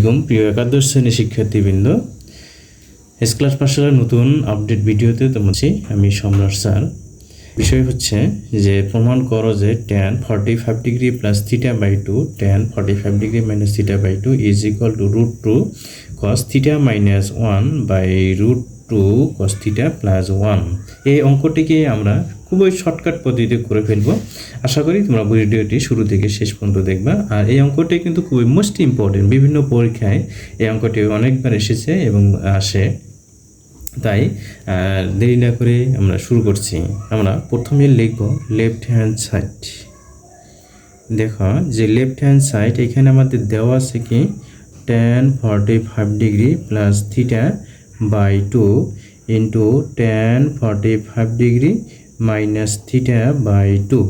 প্রিয় একাদশ শ্রেণীর শিক্ষার্থীবৃন্দ, এস ক্লাস পাঠশালার নতুন আপডেট ভিডিওতে তোমাকে আমি সম্রাট স্যার। বিষয় হচ্ছে যে প্রমাণ করো যে tan 45 degree plus theta by 2 tan 45 degree minus theta by 2 is equal to √2 cos theta minus 1 by √2 cos theta plus 1। এই অঙ্কটিকে আমরা খুবই শর্টকাট পদ্ধতিতে করে ফেলবো। আশা করি তোমরা ভিডিওটি শুরু থেকে শেষ পর্যন্ত দেখবা। আর এই অঙ্কটি কিন্তু খুবই মোস্ট ইম্পর্টেন্ট, বিভিন্ন পরীক্ষায় এই অঙ্কটি অনেকবার এসেছে এবং আসে। তাই দেরি না করে আমরা শুরু করছি। আমরা প্রথমে লিখব লেফট হ্যান্ড সাইড। দেখো যে লেফট হ্যান্ড সাইড এখানে আমাদের দেওয়া আছে কি tan 45 degree plus theta by 2 into tan 45 degree minus theta by 2,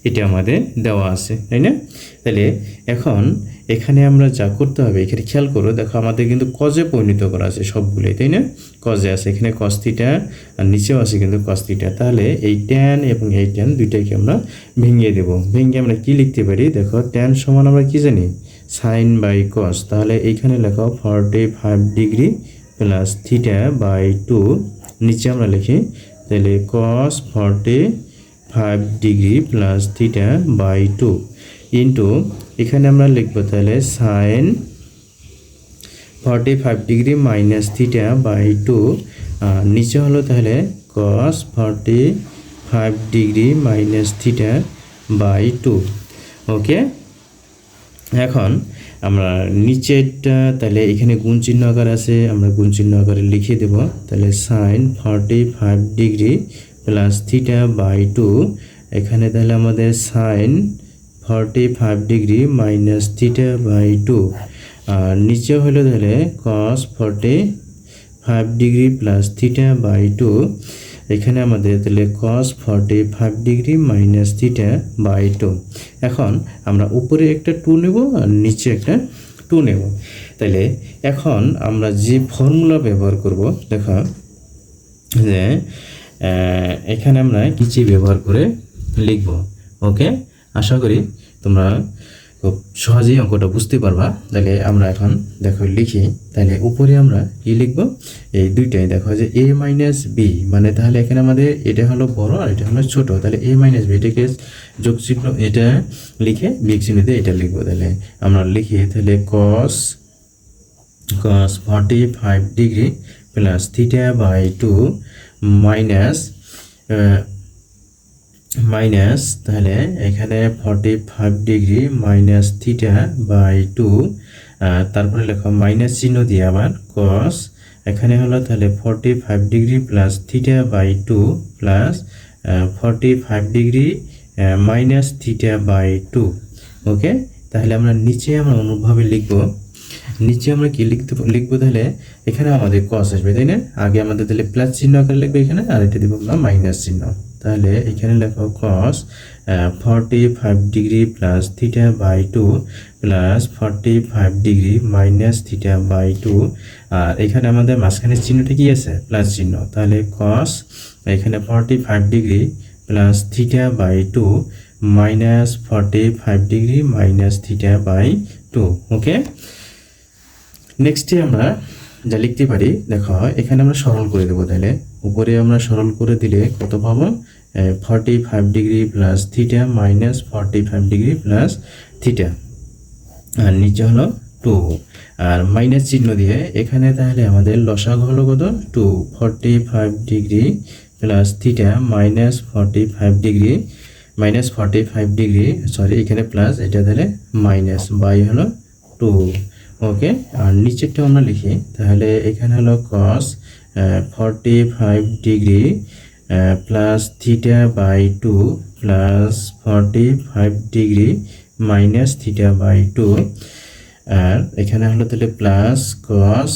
এটা আমাদের দেওয়া আছে, তাই না? তাহলে এখন এখানে আমরা যা করতে হবে, এখানে খেয়াল করো, দেখো আমাদের কিন্তু কজে পরিণত করা আছে সবগুলোই, তাই না? কজে আছে, এখানে cos থিটা আর নিচেও আছে কিন্তু cos থিটা। তাহলে এই tan এবং এই tan দুইটাকে আমরা ভেঙে দেব। ভেঙে আমরা কি লিখতে পারি? দেখো tan সমান আমরা কি জানি, সাইন বাই cos। তাহলে এইখানে লেখো 45 ডিগ্রি প্লাস থিটা বাই 2, নিচে আমরা লিখি তাহলে cos 45 degree plus theta by 2 into এখানে আমরা লিখব তাহলে sine 45 degree minus theta by 2, নিচে হলো তাহলে cos 45 degree minus theta by 2। Okay, এখন আমরা নিচেরটা তাহলে এখানে গুণ চিহ্ন আকার আছে, আমরা গুণ চিহ্ন আকারে লিখে দেব তাহলে sine 45 degree plus theta by 2, এখানে তাহলে আমাদের sine 45 degree minus theta by 2, আর নিচে হলো তাহলে cos 45 degree plus theta by 2, এখানে আমাদের তাহলে cos 45 degree minus theta by 2। এখন আমরা উপরে একটা 2 নেব আর নিচে একটা 2 নেব। তাহলে এখন আমরা যে ফর্মুলা ব্যবহার করব, দেখো যে এখানে আমরা কিছু ব্যবহার করে লিখব। ওকে, আশা করি তোমরা খুব সহজেই অঙ্কটা বুঝতে পারবা। তাহলে আমরা এখন দেখো লিখি, তাহলে উপরে আমরা কি লিখব, এই দুইটাই দেখো যে a মাইনাস বি, মানে তাহলে এখানে আমাদের এটা হলো বড় আর এটা হলো ছোট, তাহলে a মাইনাস বি এটাকে যোগ চিহ্ন এটা লিখে বিয়োগ চিহ্ন দিয়ে এটা লিখবো। তাহলে আমরা লিখি তাহলে cos 45 degree plus theta by 2 মাইনাস তাহলে এখানে 45 ডিগ্রি মাইনাস থিটা বাই 2, তারপরে লেখো মাইনাস চিহ্ন দিয়ে আবার cos, এখানে হলো তাহলে 45 ডিগ্রি প্লাস থিটা বাই 2 প্লাস 45 degree minus theta by 2। Okay, তাহলে আমরা নিচে আমরা অনুভাবে লিখব। নিচে আমরা কি লিখবো তাহলে এখানে আমাদের cos আসবে, তাই না? আগে আমাদের তাহলে প্লাস চিহ্ন আকারে লিখবে এখানে, আর এটা দিব আমরা মাইনাস চিহ্ন। তাহলে এখানে লেখো cos 45 degree plus theta by 2 প্লাস 45 ডিগ্রি মাইনাস থিটা বাই 2, আর এখানে আমাদের মাঝখানে চিহ্নটা কি আছে, প্লাস চিহ্ন। তাহলে cos এখানে 45 ডিগ্রি প্লাস থিটা বাই 2 মাইনাস 45 degree minus theta by 2। Okay, নেক্সটে আমরা যা লিখতে পারি, দেখো এখানে আমরা সরল করে দেবো। তাহলে উপরে আমরা সরল করে দিলে কত পাবো, 45 degree plus theta minus 45 degree plus theta, আর নিচে হলো 2, আর মাইনাস চিহ্ন দিয়ে এখানে তাহলে আমাদের লসাগু হলো কত, 2 45 degree plus theta minus 45 degree minus 45 degree, sorry এখানে প্লাস, এটা তাহলে মাইনাস বাই হলো 2। ওকে, আর নিচেরটা আমরা লিখি তাহলে এখানে হলো cos 45 degree plus theta by 2 প্লাস 45 ডিগ্রি মাইনাস থিটা বাই 2, আর এখানে হলো তাহলে plus cos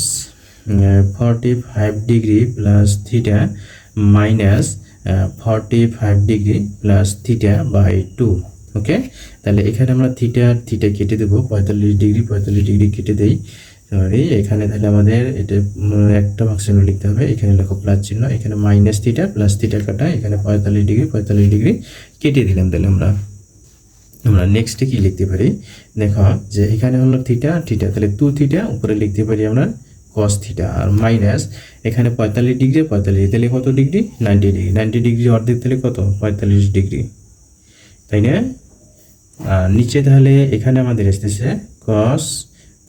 45 degree plus theta minus 45 degree plus theta by 2। Okay, তাহলে এখানে আমরা থিটা কেটে দেবো, 45 ডিগ্রি কেটে দেই, সরি এখানে তাহলে আমাদের এটা একটা ভাগচিহ্ন লিখতে হবে, এখানে লেখো প্লাস চিহ্ন, এখানে মাইনাস থিটা প্লাস থিটা কাটা, এখানে 45 ডিগ্রি কেটে দিলাম। তাহলে আমরা আমরা নেক্সটে কি লিখতে পারি, দেখো যে এখানে হলো থিটা থিটা, তাহলে 2 থিটা উপরে লিখতে পারি আমরা কস থিটা, আর মাইনাস এখানে 45 ডিগ্রি 45, তাহলে কত ডিগ্রি 90 ডিগ্রি, 90 ডিগ্রি অর্ধেক তাহলে কত 45 ডিগ্রি, তাই না? আর নিচে তাহলে এখানে আমাদের আসতেছে কস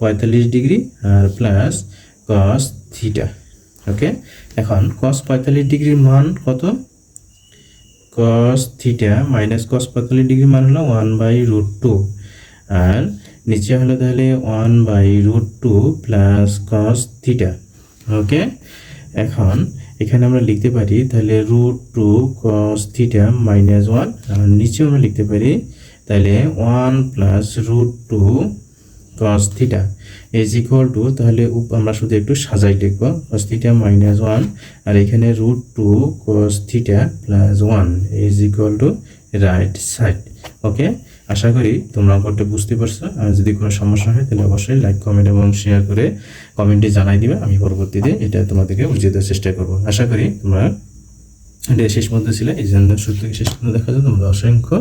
45 ডিগ্রি আর প্লাস কস থিটা। ওকে, এখন কস 45 ডিগ্রির মান কত, cos theta minus cos 45 degree মান হলো 1/√2, আর নিচে হলো তাহলে 1/√2 প্লাস কস থিটা। ওকে, এখন এখানে আমরা লিখতে পারি তাহলে √2 কস থিটা মাইনাস 1, আর নিচে আমরা লিখতে পারি তাহলে 1 plus √2 cos theta is equal two, তাহলে আমরা শুধু একটু সাজাই লিখব কস থিটা মাইনাস 1, আর এখানে √2 cos theta plus 1 is equal to right side. Okay, আশা করি তোমরা অঙ্কটা বুঝতে পারছো। আর যদি কোনো সমস্যা হয় তাহলে অবশ্যই লাইক কমেন্ট এবং শেয়ার করে কমেন্টে জানাই দিবে, আমি পরবর্তীতে এটা তোমাদেরকে বুঝিয়ে দেওয়ার চেষ্টা করব। আশা করি তোমরা এটা শেষ পর্যন্ত ছিল, এই জন্য সূত্রকে শেষ পর্যন্ত দেখা যায়। তোমরা অসংখ্য